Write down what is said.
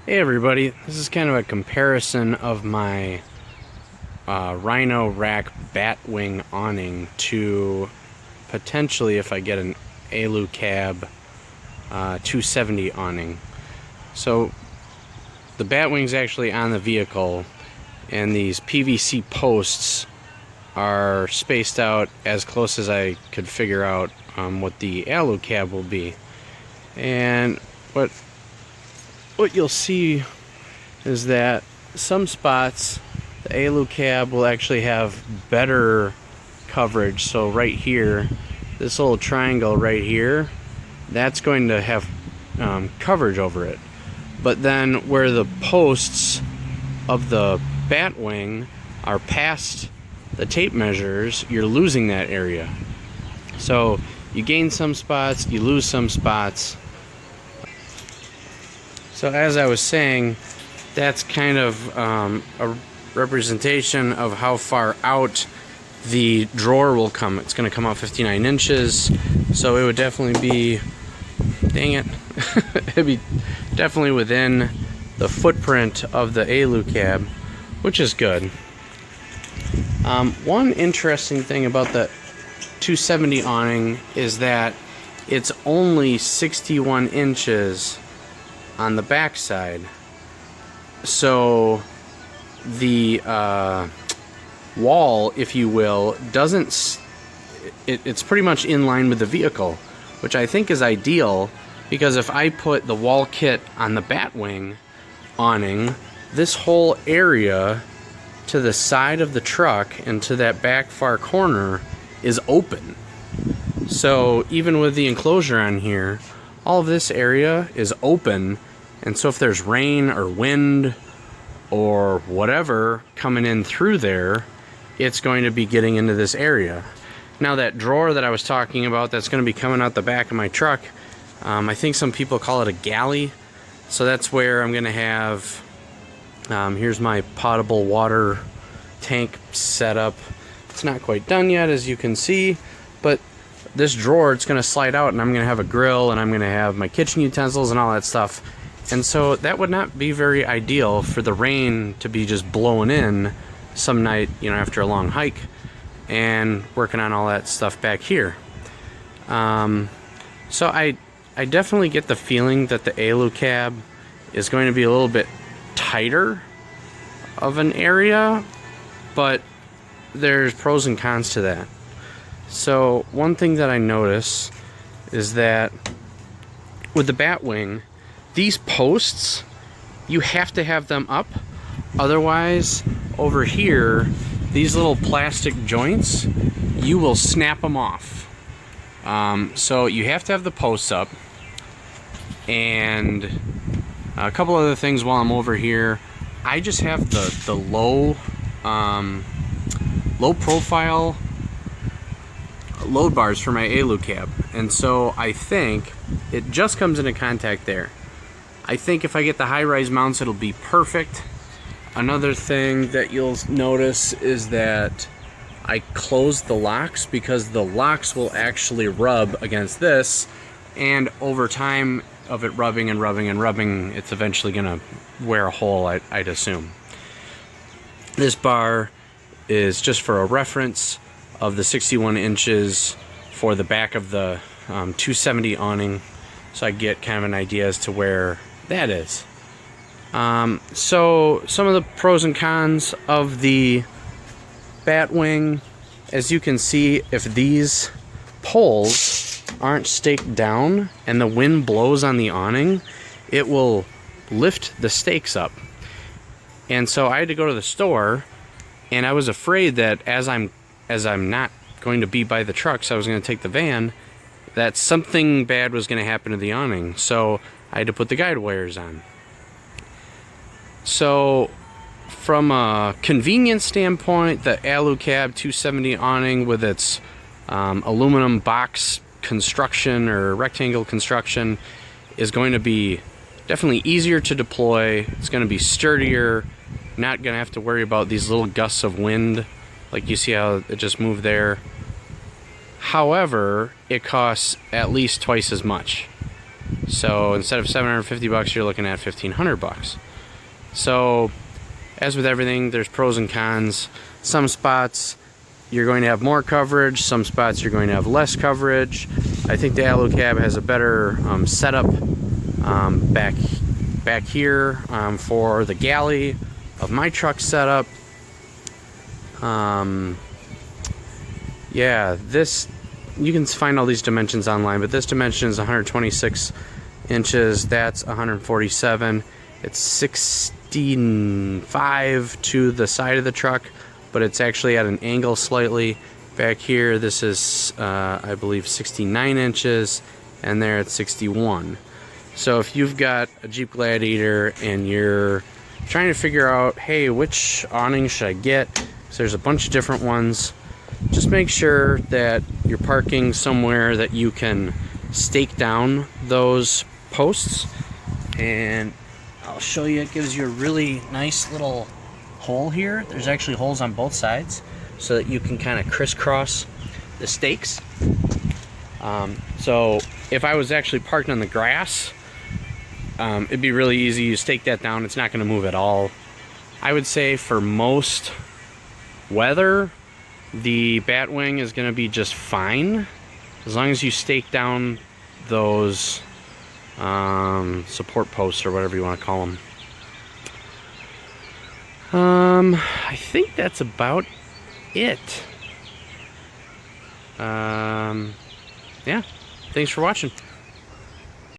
Hey everybody, this is kind of a comparison of my Rhino rack Batwing awning to potentially if I get an Alu-Cab 270 awning. So the Batwing's actually on the vehicle and these PVC posts are spaced out as close as I could figure out what the Alu-Cab will be. And what you'll see is that some spots the Alu-Cab will actually have better coverage. So right here, this little triangle right here, that's going to have coverage over it. But then where the posts of the Batwing are past the tape measures, you're losing that area. So you gain some spots, you lose some spots. So as I was saying, that's kind of a representation of how far out the drawer will come. It's going to come out 59 inches, so it would definitely be, dang it, it'd be definitely within the footprint of the Alu-Cab, which is good. One interesting thing about the 270 awning is that it's only 61 inches on the back side, so the wall, if you will, it's pretty much in line with the vehicle, which I think is ideal, because if I put the wall kit on the Batwing awning, this whole area to the side of the truck and to that back far corner is open. So even with the enclosure on here, all of this area is open, and so if there's rain or wind or whatever coming in through there, it's going to be getting into this area. Now that drawer that I was talking about that's going to be coming out the back of my truck, I think some people call it a galley. So that's where I'm going to have, here's my potable water tank setup. It's not quite done yet, as you can see, but this drawer, it's going to slide out, and I'm going to have a grill, and I'm going to have my kitchen utensils and all that stuff. And so that would not be very ideal for the rain to be just blowing in some night, after a long hike, and working on all that stuff back here. So I definitely get the feeling that the Alu-Cab is going to be a little bit tighter of an area, but there's pros and cons to that. So one thing that I notice is that with the Batwing, these posts, you have to have them up. Otherwise, over here, these little plastic joints, you will snap them off. So you have to have the posts up. And a couple other things while I'm over here. I just have the low profile load bars for my Alu-Cab. And so I think it just comes into contact there. I think if I get the high-rise mounts, it'll be perfect. Another thing that you'll notice is that I close the locks, because the locks will actually rub against this, and over time of it rubbing and rubbing and rubbing, it's eventually going to wear a hole, I'd assume. This bar is just for a reference of the 61 inches for the back of the 270 awning, so I get kind of an idea as to where that is. So some of the pros and cons of the Batwing, as you can see, if these poles aren't staked down and the wind blows on the awning, it will lift the stakes up. And so I had to go to the store, and I was afraid that as I'm not going to be by the truck, so I was going to take the van, that something bad was going to happen to the awning. So I had to put the guide wires on. So from a convenience standpoint, the Alu-Cab 270 awning with its aluminum box construction or rectangle construction is going to be definitely easier to deploy. It's going to be sturdier, not going to have to worry about these little gusts of wind, like you see how it just moved there. However, it costs at least twice as much. So instead of 750 bucks, you're looking at 1,500 bucks. So as with everything, there's pros and cons. Some spots you're going to have more coverage, some spots you're going to have less coverage. I think the Alu-Cab has a better setup back here for the galley of my truck setup. Yeah, this, you can find all these dimensions online, but this dimension is 126 inches, that's 147. It's 65 to the side of the truck, but it's actually at an angle slightly. Back here, this is, I believe, 69 inches, and there it's 61. So if you've got a Jeep Gladiator and you're trying to figure out, hey, which awning should I get? So there's a bunch of different ones. Just make sure that you're parking somewhere that you can stake down those posts. And I'll show you, it gives you a really nice little hole here. There's actually holes on both sides so that you can kind of crisscross the stakes. So if I was actually parked on the grass, it'd be really easy. You stake that down, it's not going to move at all. I would say for most weather, the Batwing is going to be just fine as long as you stake down those support posts or whatever you want to call them. I think that's about it. Yeah, thanks for watching.